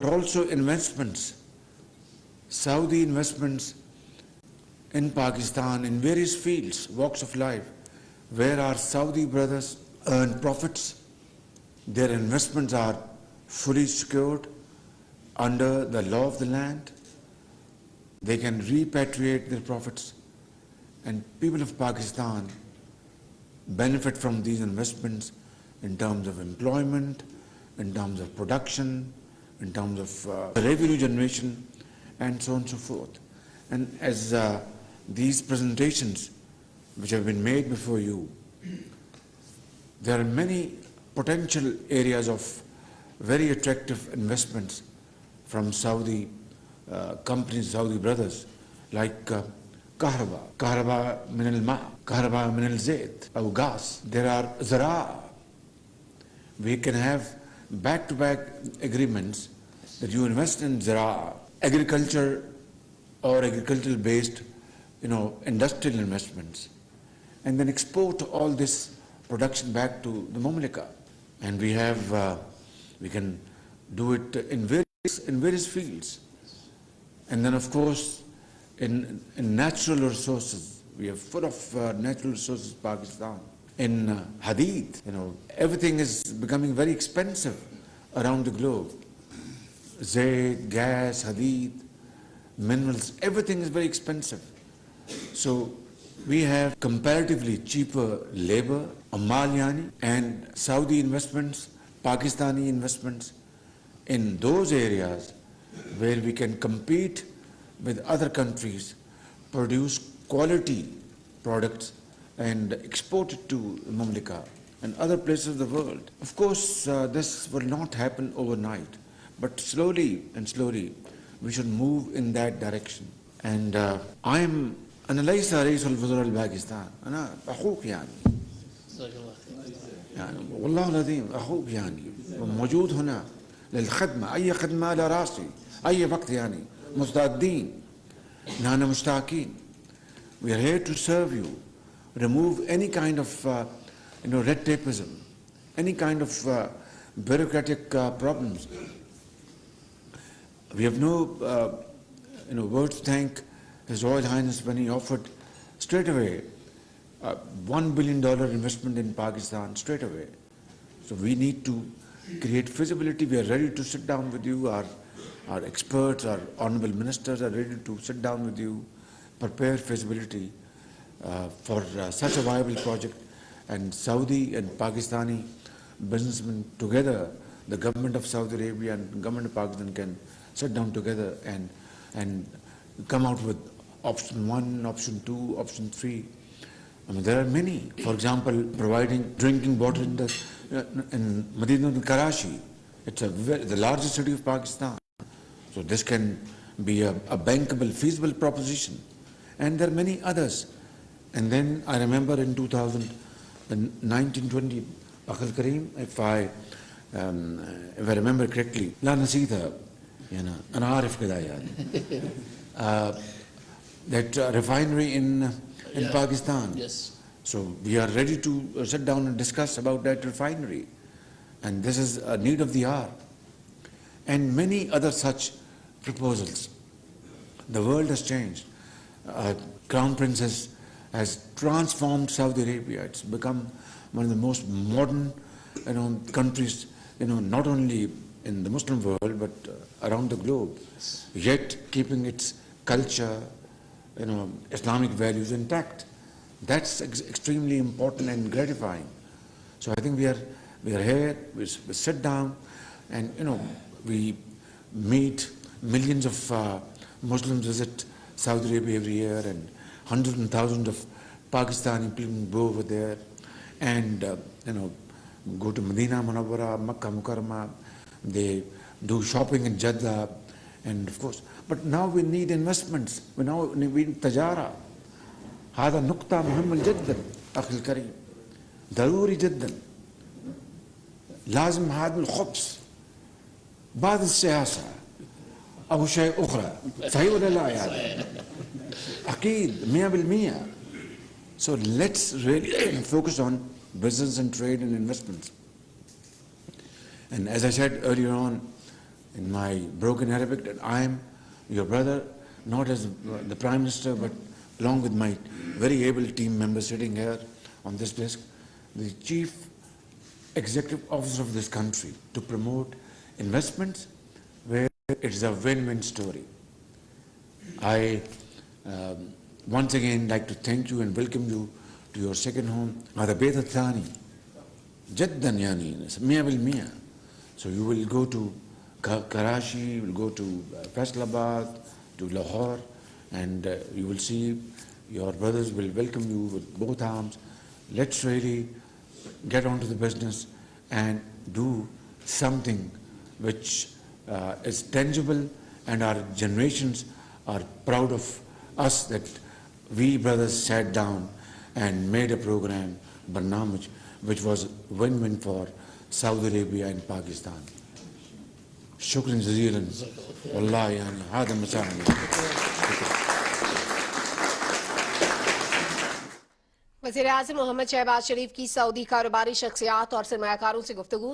Also investments, Saudi investments in Pakistan in various fields, walks of life, where our Saudi brothers earn profits. Their investments are fully secured under the law of the land. They can repatriate their profits, and people of Pakistan benefit from these investments in terms of employment, in terms of production, in terms of revenue generation, and so on and so forth. And as these presentations which have been made before you, there are many potential areas of very attractive investments from Saudi companies, Saudi brothers, like كهرباء من الماء, كهرباء من الزيت أو gas. There are زراعة. We can have back-to-back agreements that you invest in زراعة, agriculture or agricultural-based, industrial investments, and then export all this production back to the Mamlaka. And we can do it in various fields. And then, of course, in natural resources, we are full of natural resources, Pakistan. In hadith, everything is becoming very expensive around the globe. Zayt, gas, hadith, minerals, everything is very expensive. So we have comparatively cheaper labor, Amal yani, and Saudi investments, Pakistani investments in those areas where we can compete with other countries, produce quality products and export it to Mamlaka and other places of the world. Of course, this will not happen overnight, but slowly and slowly we should move in that direction. And أنا ليس رئيس الوزراء الباكستان، أنا أخوك يعني والله العظيم أخوك يعني، موجود هنا للخدمة، أي خدمة على راسي أي وقت يعني، مستعدين، نحن مشتاقين. We are here to serve you, remove any kind of red tapeism, any kind of bureaucratic problems. We have no words to thank His Royal Highness when he offered straight away $1 billion investment in Pakistan straight away. So we need to create feasibility. We are ready to sit down with you. Our experts, our honorable ministers are ready to sit down with you, prepare feasibility for such a viable project. And Saudi and Pakistani businessmen together, the government of Saudi Arabia and the government of Pakistan can sit down together and come out with option 1, option 2, option 3. I mean, there are many. For example, providing drinking water in Medina and Karachi. It's the largest city of Pakistan. So this can be a bankable, feasible proposition. And there are many others. And then I remember in 1920, Akhil Kareem, if I remember correctly, لا نسيتها يعني أنا عارف كذا يعني. That refinery in Pakistan. Yes. So we are ready to sit down and discuss about that refinery. And this is a need of the hour. And many other such proposals. The world has changed. Crown Prince has transformed Saudi Arabia. It's become one of the most modern countries, not only in the Muslim world, but around the globe, yet keeping its culture, Islamic values intact. That's extremely important and gratifying. So I think we are here, we sit down, and we meet. Millions of Muslims visit Saudi Arabia every year, and hundreds and thousands of Pakistani people go over there and go to Medina Munawwara, Makkah Mukarramah. They do shopping in Jeddah, and of course. But now we need investments. We need تجارة. هذا نقطة مهمة جدا أخي الكريم. ضروري جدا. لازم هذا الخبز بعد السياسة أو شيء أخرى. صحيح ولا لا يعني؟ أكيد 100%. So let's really focus on business and trade and investments. And as I said earlier on, in my broken Arabic that I am your brother, not as the Prime Minister, but along with my very able team members sitting here on this desk, the Chief Executive Officer of this country, to promote investments where it's a win-win story. I once again like to thank you and welcome you to your second home. هذا بيت الثاني جدا يعني 100%. So you will go to Karachi, you will go to Faisalabad, to Lahore, and you will see your brothers will welcome you with both arms. Let's really get on to the business and do something which is tangible, and our generations are proud of us that we brothers sat down and made a program, Barnamij, which was win-win for Saudi Arabia and Pakistan. Shukran jazeelan. Wallahi yani hada مثالی. وزیراعظم محمد شہباز شریف کی سعودی کاروباری شخصیات اور سرمایہ کاروں سے گفتگو.